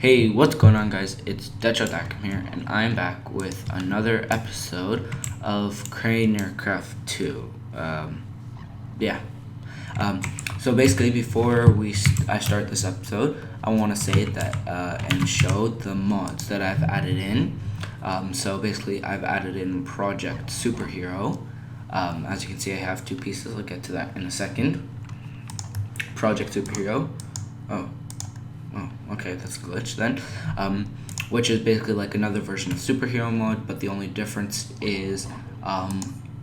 Hey, what's going on, guys? It's Deadshot here, and I'm back with another episode of CrainerCraft2. Yeah. So basically, before I start this episode, I want to say that and show the mods that I've added in. So basically, I've added in Project Superhero. As you can see, I have two pieces. I'll get to that in a second. Project Superhero. Oh, okay, that's a glitch then. Which is basically like another version of superhero mode, but the only difference is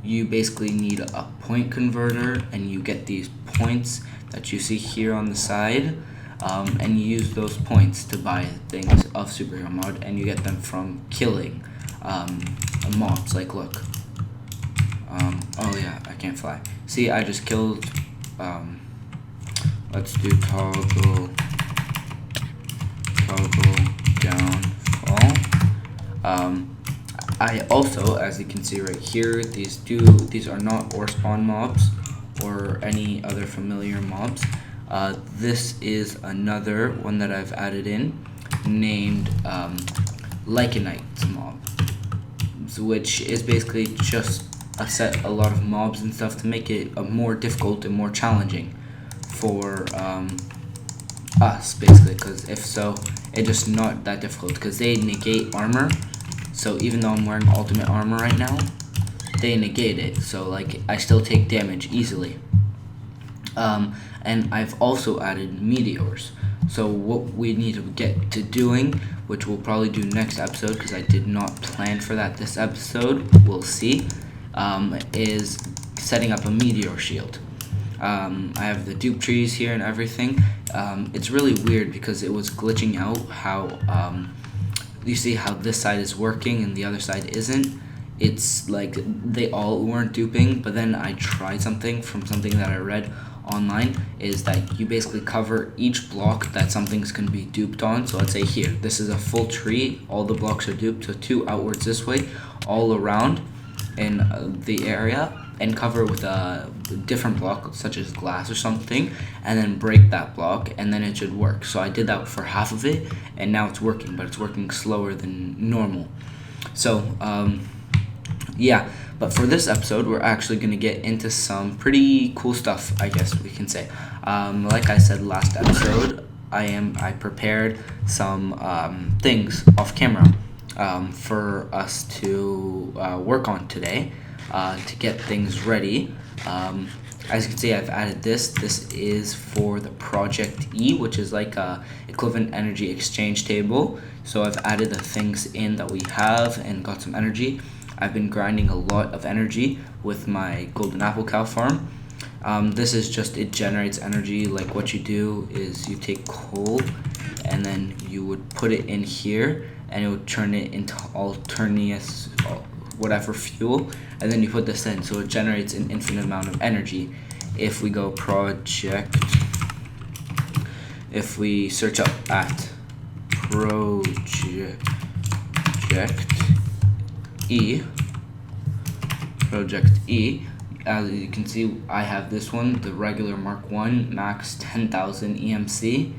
you basically need a point converter, and you get these points that you see here on the side, and you use those points to buy things of superhero mode, and you get them from killing mobs. Like, look. Oh yeah, I can't fly. See, I just killed. Let's do toggle downfall. I also, as you can see right here, these are not ore spawn mobs or any other familiar mobs. This is another one that I've added in, named Lycanite mob, which is basically just a lot of mobs and stuff to make it more difficult and more challenging for us, basically, because if so, it's just not that difficult, because they negate armor. So even though I'm wearing ultimate armor right now, they negate it, so like I still take damage easily. And I've also added meteors. So what we need to get to doing, which we'll probably do next episode, because I did not plan for that this episode, we'll see, is setting up a meteor shield. I have the dupe trees here and everything. It's really weird because it was glitching out how you see how this side is working and the other side isn't. It's like they all weren't duping, but then I tried something that I read online, is that you basically cover each block that something's going to be duped on. So let's say here, this is a full tree, all the blocks are duped, so 2 outwards this way, all around in the area, and cover with a different block, such as glass or something, and then break that block, and then it should work. So I did that for half of it, and now it's working, but it's working slower than normal. So, yeah, but for this episode, we're actually going to get into some pretty cool stuff, I guess we can say. Like I said last episode, I prepared some things off camera for us to work on today. To get things ready. As you can see, I've added this. This is for the Project E, which is like a equivalent energy exchange table. So I've added the things in that we have and got some energy. I've been grinding a lot of energy with my golden apple cow farm. This is just, it generates energy. Like, what you do is you take coal and then you would put it in here, and it would turn it into alternative whatever fuel, and then you put this in, so it generates an infinite amount of energy. If we go if we search up at Project E, as you can see, I have this one, the regular Mark 1, max 10,000 EMC.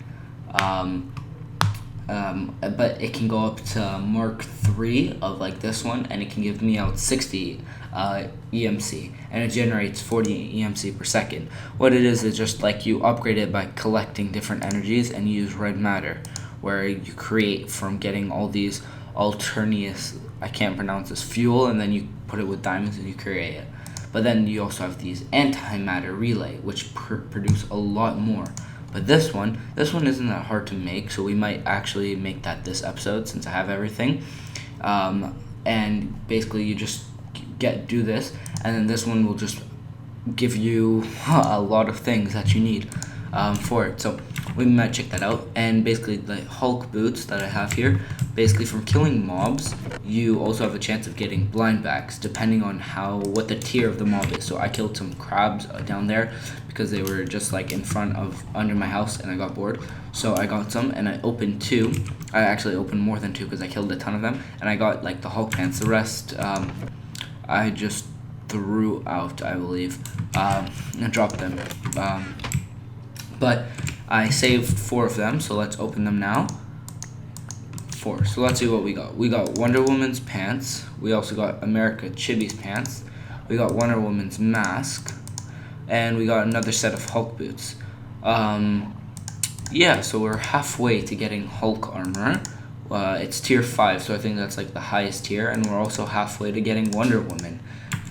But it can go up to Mark 3 of like this one, and it can give me out 60 EMC, and it generates 40 EMC per second. What it is just like you upgrade it by collecting different energies and use red matter, where you create from getting all these alternative, I can't pronounce this, fuel, and then you put it with diamonds and you create it. But then you also have these antimatter relay, which produce a lot more. But this one isn't that hard to make, so we might actually make that this episode since I have everything. And basically you just do this, and then this one will just give you a lot of things that you need for it. So we might check that out. And basically the Hulk boots that I have here, basically from killing mobs, you also have a chance of getting blind bags depending on what the tier of the mob is. So I killed some crabs down there because they were just like in front of under my house, and I got bored, so I got some, and I opened 2. I actually opened more than 2 because I killed a ton of them, and I got like the Hulk pants. The rest I just threw out, I believe, and dropped them. But I saved 4 of them, so let's open them now. 4. So let's see what we got. We got Wonder Woman's pants. We also got America Chibi's pants. We got Wonder Woman's mask. And we got another set of Hulk boots. Yeah, so we're halfway to getting Hulk armor. It's tier 5, so I think that's like the highest tier. And we're also halfway to getting Wonder Woman.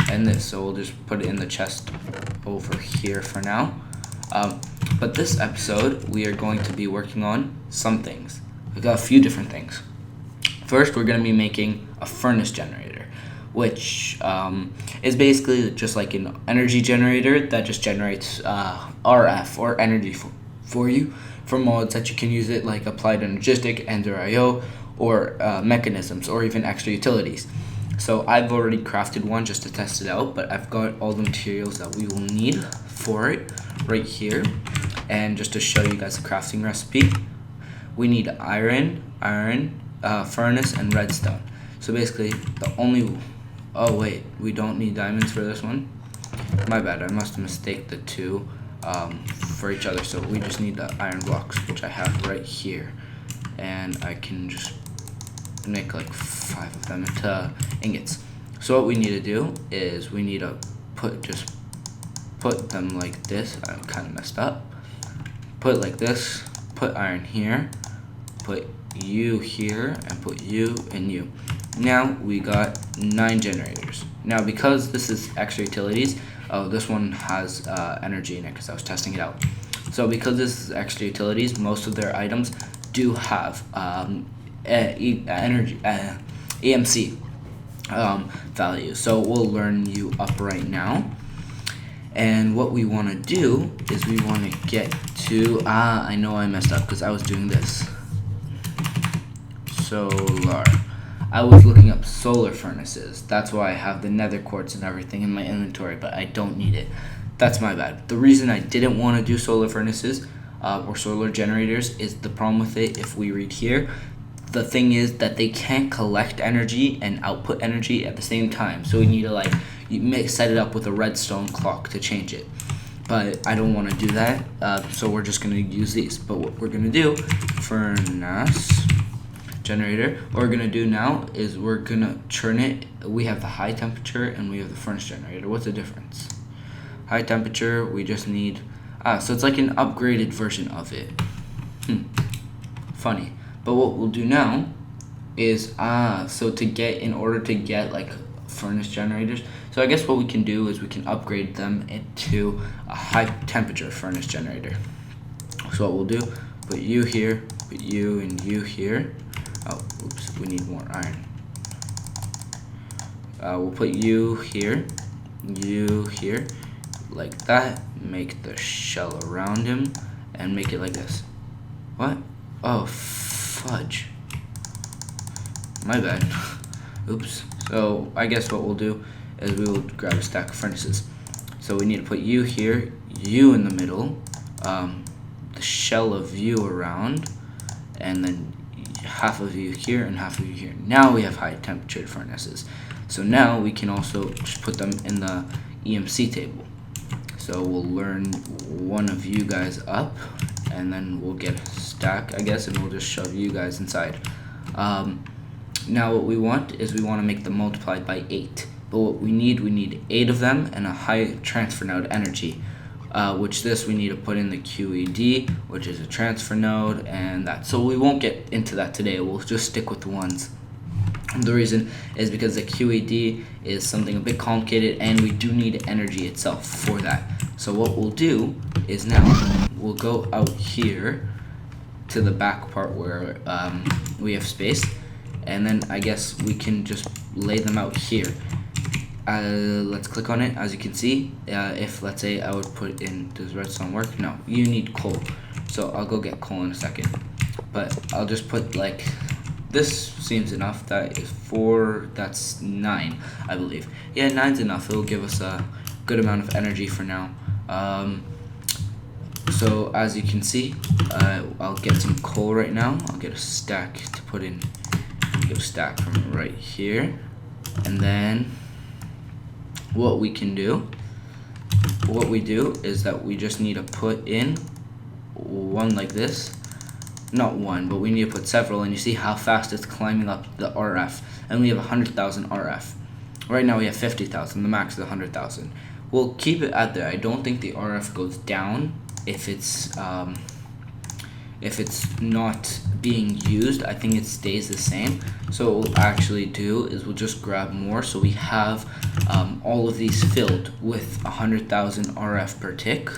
And this, so we'll just put it in the chest over here for now. But this episode, we are going to be working on some things. We got a few different things. First, we're going to be making a furnace generator, which is basically just like an energy generator that just generates RF, or energy for you, for mods that you can use it, like Applied Energistic, Ender IO, or mechanisms, or even extra utilities. So I've already crafted one just to test it out, but I've got all the materials that we will need for it right here. And just to show you guys the crafting recipe, we need iron, furnace, and redstone. So basically the only, oh wait, we don't need diamonds for this one. My bad, I must have mistaken the two for each other. So we just need the iron blocks, which I have right here. And I can just make like 5 of them into ingots. So what we need to do is we need to put them like this. I kind of messed up. Put it like this, put iron here, put you here, and put you and you. Now we got 9 generators. Now because this is extra utilities, this one has energy in it because I was testing it out. So because this is extra utilities, most of their items do have energy, EMC value. So we'll learn you up right now. And what we want to do is we want to get to, I know I messed up because I was doing this. Solar. I was looking up solar furnaces. That's why I have the nether quartz and everything in my inventory, but I don't need it. That's my bad. The reason I didn't want to do solar furnaces or solar generators is the problem with it. If we read here, the thing is that they can't collect energy and output energy at the same time. So we need to like set it up with a redstone clock to change it. But I don't want to do that, so we're just going to use these. But what we're going to do, furnace generator, what we're going to do now is we're going to churn it. We have the high temperature and we have the furnace generator. What's the difference? High temperature, we just need, so it's like an upgraded version of it. Funny. But what we'll do now is, so in order to get like furnace generators, so I guess what we can do is we can upgrade them into a high temperature furnace generator. So what we'll do, put you here, put you and you here. Oh, oops, we need more iron. We'll put you here, like that. Make the shell around him and make it like this. What? Oh, fudge. My bad. Oops. So I guess what we'll do is we will grab a stack of furnaces. So we need to put you here, you in the middle, the shell of you around, and then half of you here and half of you here. Now we have high temperature furnaces. So now we can also just put them in the EMC table. So we'll learn one of you guys up, and then we'll get a stack, I guess, and we'll just shove you guys inside. Now what we want is we want to make them multiplied by 8. But what we need 8 of them and a high transfer node energy, which we need to put in the QED, which is a transfer node, and that. So we won't get into that today. We'll just stick with the ones. The reason is because the QED is something a bit complicated, and we do need energy itself for that. So what we'll do is now we'll go out here to the back part where we have space, and then I guess we can just lay them out here. Let's click on it. As you can see, if let's say I would put in, does redstone work? No, you need coal. So I'll go get coal in a second, but I'll just put like, this seems enough. That is 4, that's 9, I believe. Yeah, 9's enough. It'll give us a good amount of energy for now. So as you can see, I'll get some coal right now. I'll get a stack to put in. I'll get a stack from right here, and then what we do is that we just need to put in one like this, not one, but we need to put several, and you see how fast it's climbing up the RF, and we have 100,000 RF. Right now we have 50,000, the max is 100,000. We'll keep it at there. I don't think the RF goes down if it's not being used. I think it stays the same. So what we'll actually do is we'll just grab more, so we have all of these filled with 100,000 RF per tick.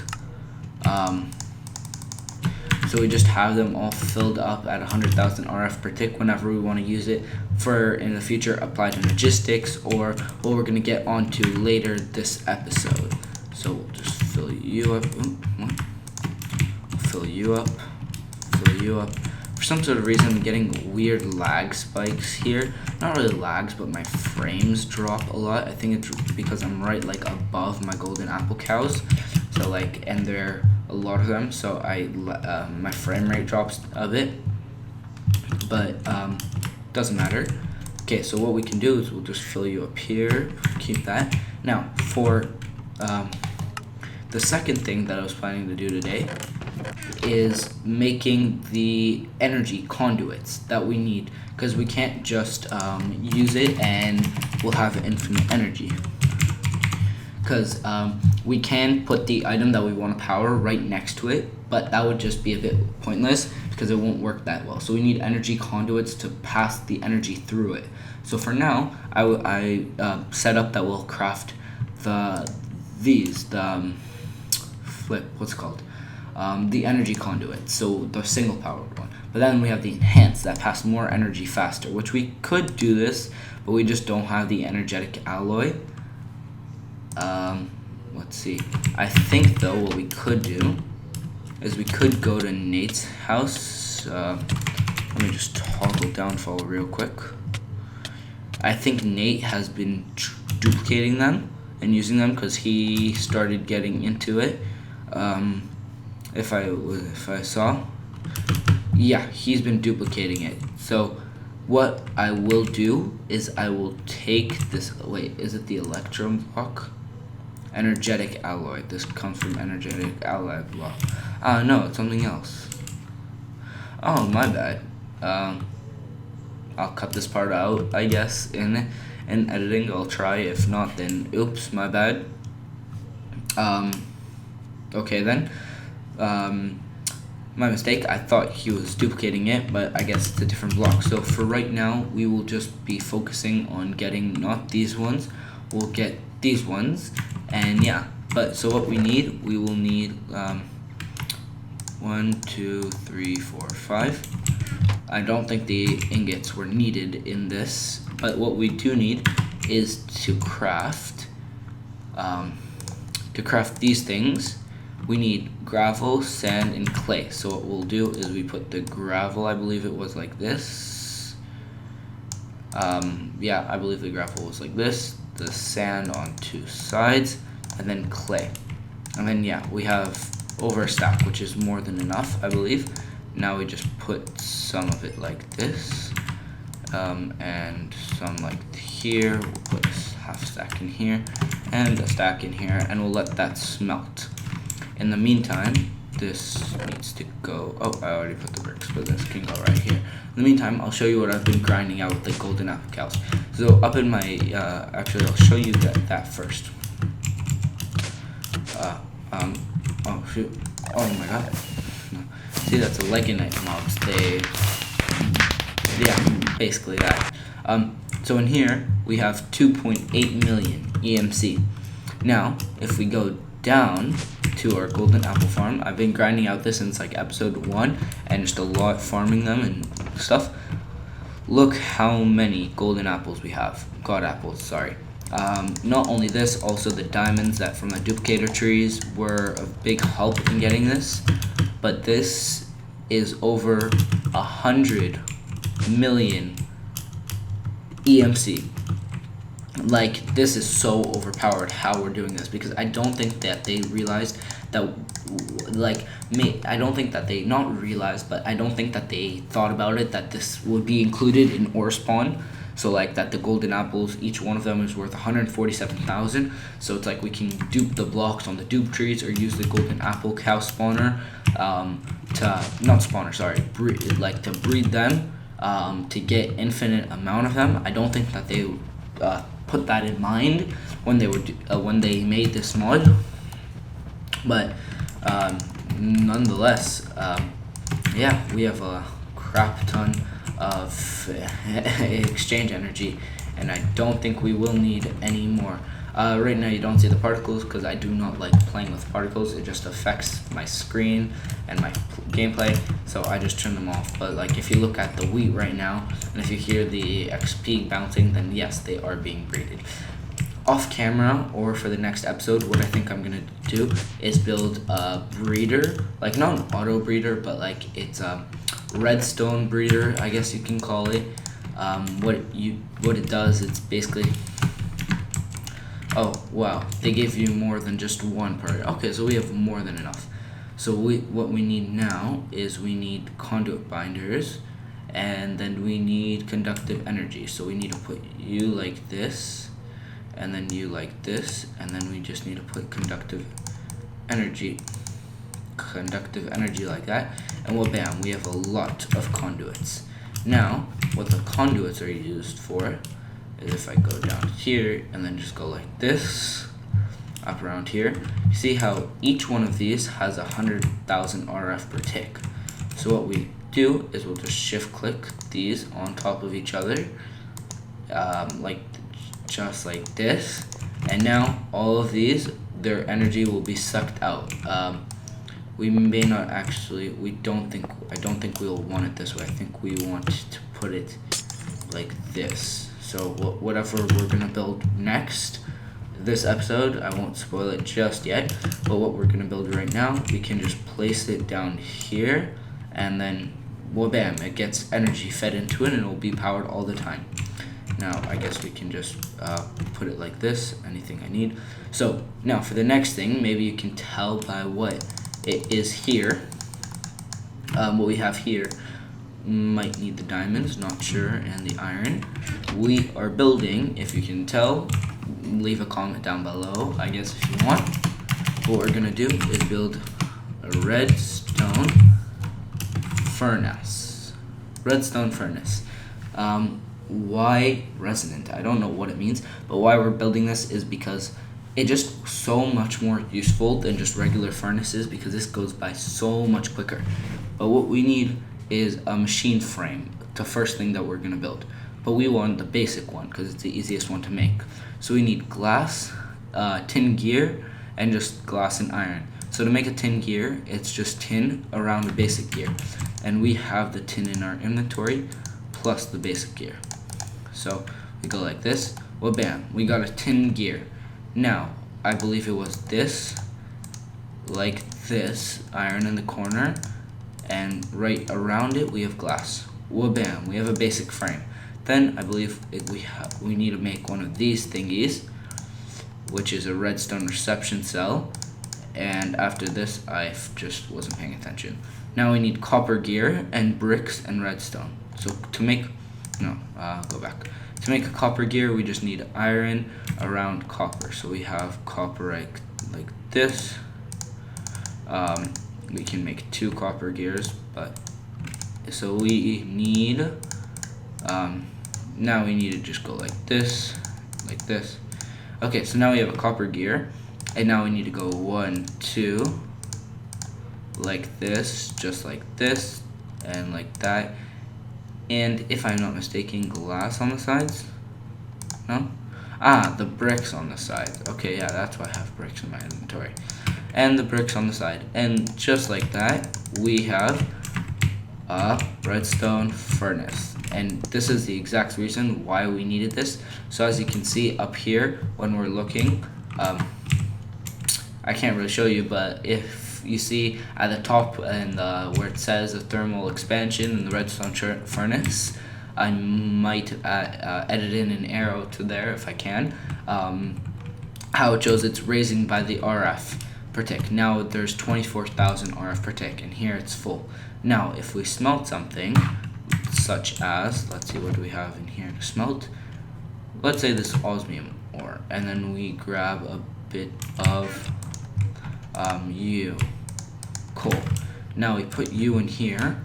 So we just have them all filled up at 100,000 RF per tick whenever we want to use it for, in the future, applied logistics, or what we're going to get onto later this episode. So we'll just fill you up. Fill you up. Fill you up. For some sort of reason, I'm getting weird lag spikes here. Not really lags, but my frames drop a lot. I think it's because I'm right like above my golden apple cows. So like, and there a lot of them, so my frame rate drops a bit, but doesn't matter. Okay, so what we can do is we'll just fill you up here, keep that. Now for the second thing that I was planning to do today is making the energy conduits that we need, because we can't just use it and we'll have infinite energy. Because we can put the item that we want to power right next to it, but that would just be a bit pointless because it won't work that well. So we need energy conduits to pass the energy through it. So for now, I set up that we'll craft the energy conduit, so the single powered one. But then we have the enhanced that pass more energy faster, which we could do this, but we just don't have the energetic alloy. Let's see. I think though what we could do is we could go to Nate's house. Let me just toggle downfall real quick. I think Nate has been duplicating them and using them because he started getting into it. If I saw, yeah, he's been duplicating it. So what I will do is I will take this. Wait, is it the electrum block? Energetic alloy. This comes from energetic alloy block. No, it's something else. Oh, my bad. I'll cut this part out, I guess, in editing. I'll try. If not, then oops, my bad. Okay then. My mistake. I thought he was duplicating it, but I guess it's a different block. So for right now, we will just be focusing on getting not these ones. We'll get these ones, and yeah. But so what we will need 1, 2, 3, 4, 5. I don't think the ingots were needed in this, but what we do need is to craft these things. We need gravel, sand, and clay. So what we'll do is we put the gravel, I believe it was like this. Yeah, I believe the gravel was like this. The sand on 2 sides, and then clay. And then yeah, we have over a stack, which is more than enough, I believe. Now we just put some of it like this, and some like here. We'll put half stack in here, and a stack in here, and we'll let that smelt. In the meantime, this needs to go. Oh, I already put the bricks, but this can go right here. In the meantime, I'll show you what I've been grinding out with the golden apple cows. So up in my, actually I'll show you that first. Oh shoot, oh my god. See, that's a Legonite mobs. Yeah, basically that. So in here, we have 2.8 million EMC. Now, if we go down to our golden apple farm, I've been grinding out this since like episode 1, and just a lot farming them and stuff. Look how many golden apples we have. God apples, sorry. Not only this, also the diamonds that from the duplicator trees were a big help in getting this. But this is over 100 million EMC. Like, this is so overpowered how we're doing this, because I don't think that they realized that, like, I don't think that they, not realized, but I don't think that they thought about it, that this would be included in ore spawn. So like that the golden apples, each one of them is worth 147,000. So it's like we can dupe the blocks on the dupe trees or use the golden apple cow spawner to not spawner, sorry, to breed them, to get infinite amount of them. I don't think that they put that in mind when they made this mod, but nonetheless, yeah, we have a crap ton of exchange energy, and I don't think we will need any more. Right now you don't see the particles because I do not like playing with particles. It just affects my screen and my gameplay, so I just turn them off. But like if you look at the wheat right now, and if you hear the XP bouncing, then yes, they are being breeded. Off camera or for the next episode, what I think I'm gonna do is build a breeder, like not an auto breeder, but like it's a redstone breeder, I guess you can call it. What it does, it's basically, oh wow, they give you more than just one per. Okay, so we have more than enough. So what we need now is we need conduit binders, and then we need conductive energy. So we need to put you like this, and then you like this, and then we just need to put conductive energy like that, and well, bam, we have a lot of conduits. Now what the conduits are used for is if I go down here and then just go like this up around here, you see how each one of these has 100,000 RF per tick. So what we do is we'll just shift click these on top of each other, just like this, and now all of these, their energy will be sucked out. We may not actually, I don't think we'll want it this way. I think we want to put it like this. So whatever we're gonna build next, this episode, I won't spoil it just yet, but what we're gonna build right now, we can just place it down here, and then, well, bam, it gets energy fed into it, and it will be powered all the time. Now, I guess we can just put it like this, anything I need. So, now for the next thing, maybe you can tell by what it is here. What we have here, might need the diamonds, not sure, and the iron. We are building, if you can tell, leave a comment down below, I guess, if you want. What we're gonna do is build a redstone furnace. Why resonant? I don't know what it means, but why we're building this is because it's just so much more useful than just regular furnaces, because this goes by so much quicker. But what we need is a machine frame, the first thing that we're gonna build. But we want the basic one because it's the easiest one to make. So we need glass, tin gear, and just glass and iron. So to make a tin gear, it's just tin around the basic gear. And we have the tin in our inventory plus the basic gear. So we go like this, well, bam, we got a tin gear. Now, I believe it was this, like this, iron in the corner, and right around it we have glass. Well, bam, we have a basic frame. Then I believe we need to make one of these thingies, which is a redstone reception cell. And after this, I just wasn't paying attention. Now we need copper gear and bricks and redstone. So to make, go back. To make a copper gear, we just need iron around copper. So we have copper like this. We can make 2 copper gears, but so we need, now we need to just go like this. Okay, so now we have a copper gear, and now we need to go 1, 2, like this, just like this, and like that. And if I'm not mistaken, glass on the sides? No? Ah, the bricks on the sides. Okay, yeah, that's why I have bricks in my inventory. And the bricks on the side. And just like that, we have a redstone furnace. And this is the exact reason why we needed this. So as you can see up here, when we're looking, I can't really show you, but if you see at the top and where it says the thermal expansion in the redstone furnace, I might edit in an arrow to there if I can, how it shows it's raising by the RF per tick. Now there's 24,000 RF per tick, and here it's full. Now if we smelt something, such as, let's see, what do we have in here to smelt? Let's say this osmium ore, and then we grab a bit of coal. Now we put you in here.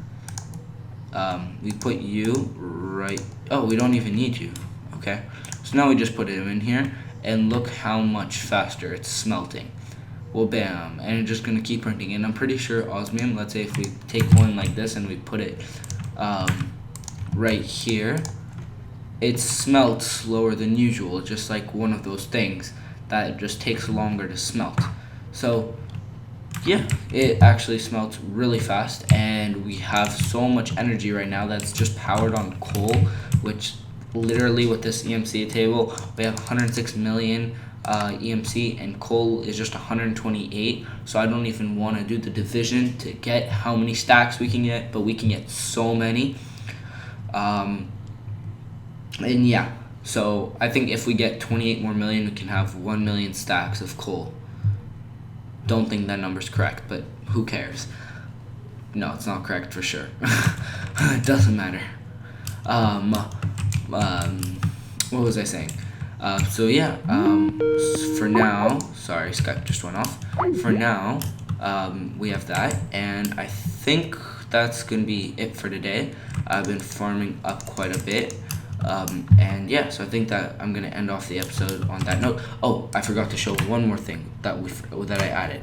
We put you right. Oh, we don't even need you. Okay. So now we just put him in here, and look how much faster it's smelting. Well, bam, and it's just gonna keep printing. And I'm pretty sure osmium. Let's say if we take one like this and we put it right here, it smelts slower than usual, just like one of those things that just takes longer to smelt. So yeah, it actually smelts really fast, and we have so much energy right now that's just powered on coal, which literally with this EMC table, we have 106 million EMC, and coal is just 128. So I don't even want to do the division to get how many stacks we can get, but we can get so many. And yeah, so I think if we get 28 more million, we can have 1 million stacks of coal. Don't think that number's correct, but who cares? No, it's not correct for sure. It doesn't matter. What was I saying? So yeah, for now, sorry, Skype just went off. For now, we have that, and I think that's gonna be it for today. I've been farming up quite a bit. And yeah, so I think that I'm gonna end off the episode on that note. Oh, I forgot to show one more thing that I added.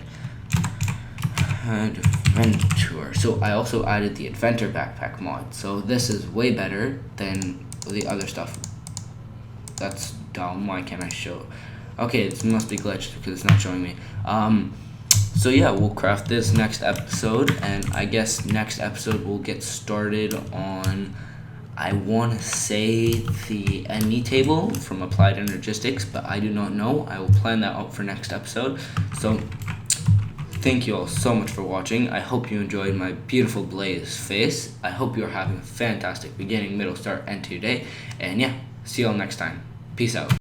Adventure. So I also added the Inventor backpack mod. So this is way better than the other stuff. That's dumb. Why can't I show? Okay, this must be glitched because it's not showing me. So yeah, we'll craft this next episode, and I guess next episode we'll get started on, I want to say, the NE table from Applied Energistics, but I do not know. I will plan that out for next episode. So thank you all so much for watching. I hope you enjoyed my beautiful blaze face. I hope you're having a fantastic beginning, middle, start, end to your day. And yeah, see you all next time. Peace out.